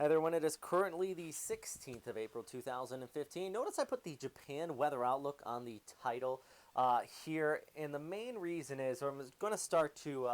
Hi there, when it is currently the 16th of April 2015. Notice I put the Japan weather outlook on the title here, and the main reason is I'm going to start to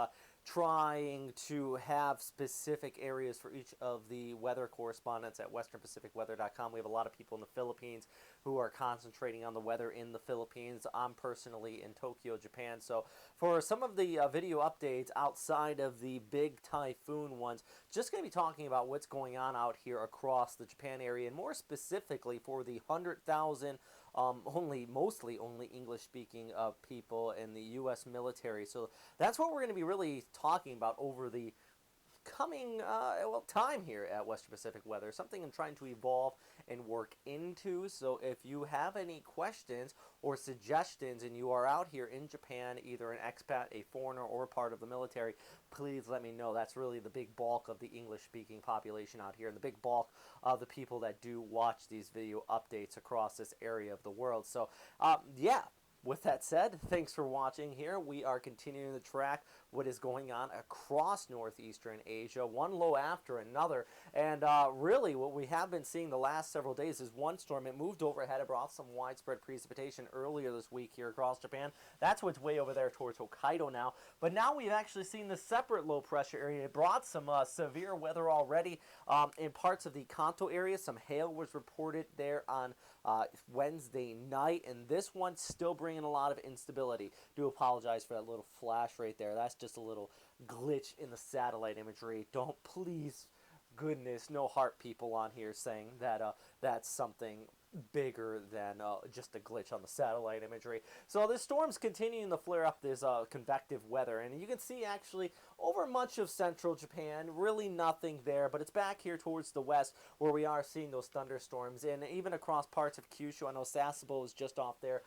trying to have specific areas for each of the weather correspondents at westernpacificweather.com. We have a lot of people in the Philippines who are concentrating on the weather in the Philippines. I'm personally in Tokyo, Japan, so for some of the video updates outside of the big typhoon ones, just going to be talking about what's going on out here across the Japan area, and more specifically for the 100,000 mostly only English-speaking people in the U.S. military. So that's what we're going to be really talking about over the coming time here at Western Pacific Weather, something I'm trying to evolve and work into. So if you have any questions or suggestions and you are out here in Japan, either an expat, a foreigner, or part of the military, please let me know. That's really the big bulk of the English-speaking population out here, and the big bulk of the people that do watch these video updates across this area of the world. So yeah, with that said, thanks for watching here. We are continuing to track what is going on across northeastern Asia, one low after another. And really what we have been seeing the last several days is one storm. It moved overhead. It brought some widespread precipitation earlier this week here across Japan. That's what's way over there towards Hokkaido now. But now we've actually seen the separate low pressure area. It brought some severe weather already in parts of the Kanto area. Some hail was reported there on Wednesday night, and this one's still bringing a lot of instability. Do apologize for that little flash right there. That's just a little glitch in the satellite imagery. Don't, please, goodness, no heart people on here saying that that's something bigger than just a glitch on the satellite imagery. So this storm's continuing to flare up this convective weather, and you can see actually over much of central Japan, really nothing there, but it's back here towards the west where we are seeing those thunderstorms, and even across parts of Kyushu. I know Sasebo is just off there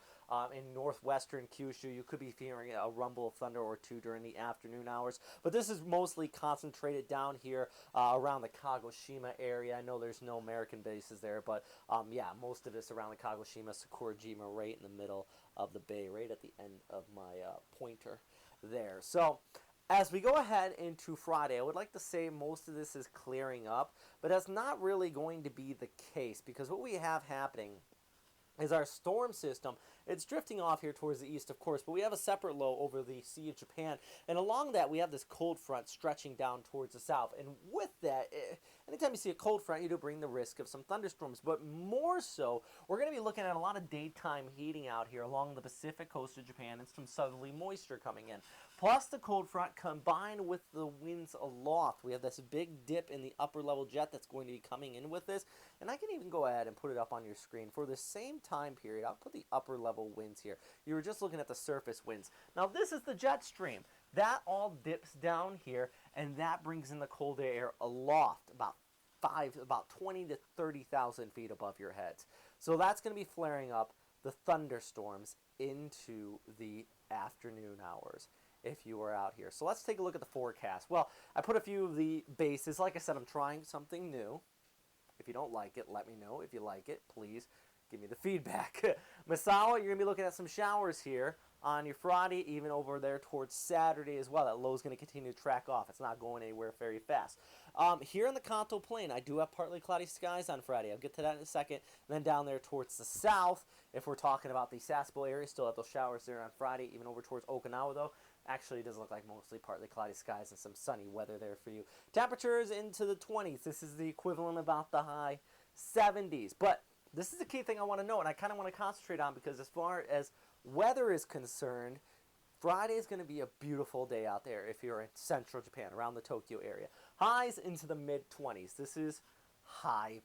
in northwestern Kyushu. You could be hearing a rumble of thunder or two during the afternoon hours, but this is mostly concentrated down here around the Kagoshima area. I know there's no American bases there, but yeah, most of this around the Kagoshima, Sakurajima, right in the middle of the bay, right at the end of my pointer there. So as we go ahead into Friday, I would like to say most of this is clearing up, but that's not really going to be the case, because what we have happening is our storm system. It's drifting off here towards the east, of course, but we have a separate low over the Sea of Japan, and along that we have this cold front stretching down towards the south. And with that, anytime you see a cold front, you do bring the risk of some thunderstorms, but more so, we're going to be looking at a lot of daytime heating out here along the Pacific coast of Japan, and some southerly moisture coming in. Plus the cold front combined with the winds aloft. We have this big dip in the upper level jet that's going to be coming in with this, and I can even go ahead and put it up on your screen. For the same time period, I'll put the upper level winds here. You were just looking at the surface winds. Now this is the jet stream. That all dips down here, and that brings in the cold air aloft, about 20 to 30,000 feet above your heads. So that's going to be flaring up the thunderstorms into the afternoon hours if you are out here. So let's take a look at the forecast. Well, I put a few of the bases. Like I said, I'm trying something new. If you don't like it, let me know. If you like it, please give me the feedback. Misawa, you're going to be looking at some showers here on your Friday, even over there towards Saturday as well. That low is going to continue to track off. It's not going anywhere very fast. Here in the Kanto Plain, I do have partly cloudy skies on Friday. I'll get to that in a second. And then down there towards the south, if we're talking about the Sasebo area, still have those showers there on Friday. Even over towards Okinawa, though, actually it does look like mostly partly cloudy skies and some sunny weather there for you. Temperatures into the 20s. This is the equivalent about the high 70s. But this is the key thing I want to know, and I kind of want to concentrate on, because as far as weather is concerned, Friday is going to be a beautiful day out there if you're in central Japan, around the Tokyo area. Highs into the mid-20s. This is high,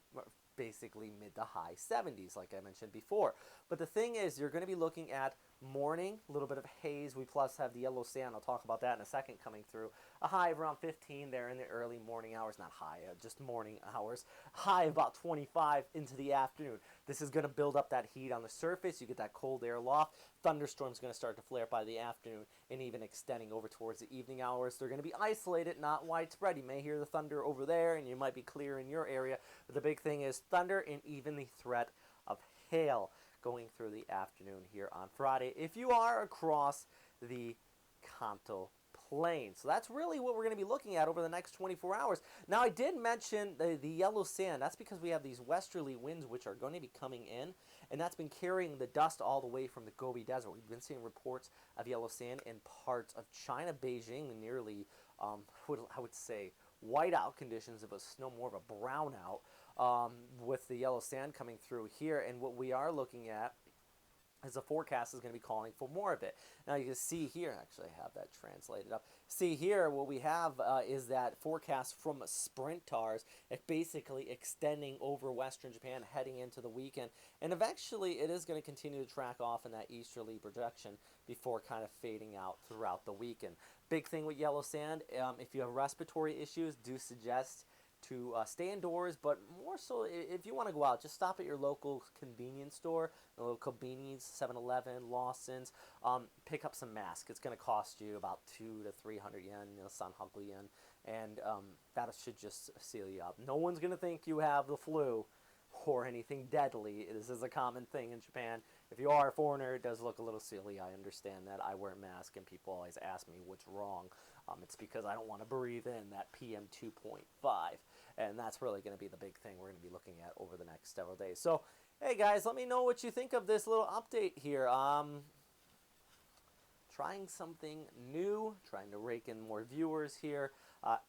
basically mid to high 70s, like I mentioned before. But the thing is, you're going to be looking at morning, a little bit of haze. We plus have the yellow sand. I'll talk about that in a second coming through. A high of around 15 there in the early morning hours. Not high, just morning hours. High of about 25 into the afternoon. This is going to build up that heat on the surface. You get that cold air aloft. Thunderstorms going to start to flare up by the afternoon and even extending over towards the evening hours. They're going to be isolated, not widespread. You may hear the thunder over there, and you might be clear in your area. But the big thing is thunder and even the threat of hail going through the afternoon here on Friday if you are across the Kanto plain. So that's really what we're going to be looking at over the next 24 hours. Now, I did mention the yellow sand. That's because we have these westerly winds which are going to be coming in, and that's been carrying the dust all the way from the Gobi Desert. We've been seeing reports of yellow sand in parts of China, Beijing, nearly, I would say, whiteout conditions. It was snow, more of a brownout, with the yellow sand coming through here. And what we are looking at as the forecast is going to be calling for more of it. Now you can see here, actually I have that translated up. See here, what we have is that forecast from Sprintars, basically extending over Western Japan, heading into the weekend. And eventually it is going to continue to track off in that easterly projection before kind of fading out throughout the weekend. Big thing with yellow sand, if you have respiratory issues, do suggest to stay indoors, but more so if you want to go out, just stop at your local convenience store, the local Beanies, 7-Eleven, Lawson's, pick up some masks. It's going to cost you about 200 to 300 yen, Sanhaku yen, and that should just seal you up. No one's going to think you have the flu or anything deadly. This is a common thing in Japan. If you are a foreigner, it does look a little silly. I understand that. I wear a mask, and people always ask me what's wrong. It's because I don't want to breathe in that PM 2.5, and that's really going to be the big thing we're going to be looking at over the next several days. So, hey guys, let me know what you think of this little update here. Trying something new, trying to rake in more viewers here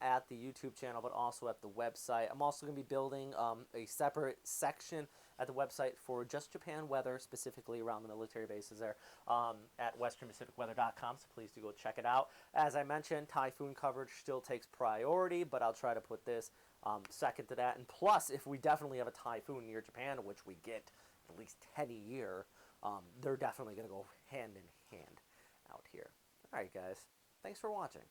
at the YouTube channel, but also at the website. I'm also going to be building a separate section at the website for just Japan weather, specifically around the military bases there, at westernpacificweather.com, so please do go check it out. As I mentioned, typhoon coverage still takes priority, but I'll try to put this second to that. And plus, if we definitely have a typhoon near Japan, which we get at least 10 a year, they're definitely going to go hand in hand out here. All right, guys. Thanks for watching.